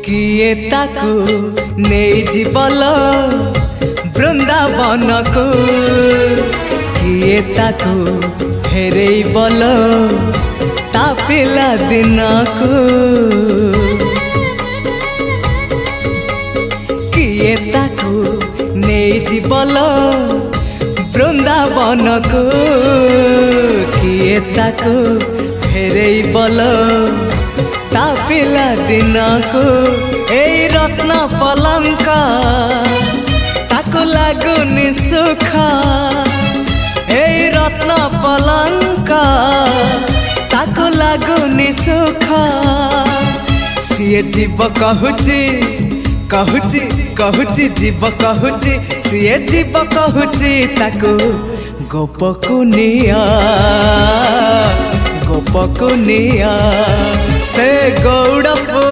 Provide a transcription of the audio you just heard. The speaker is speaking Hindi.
किए ताकू नहीं जीवल वृंदावन को किए ताकू फेरे बल ता पिला दिन को किए ताकू नहीं जीवल वृंदावन को किए ताकू फेरे बल ता पिला दिन को ए रत्न पलंक ताको लागुनि सुख ए रत्न पलंक ताको लागुनि सुख सीए जीव कहूची कहूची कहूची जीव कहूची सीए जीव कहूची ताको गोपकुनिया गोपकुनिया से गौड़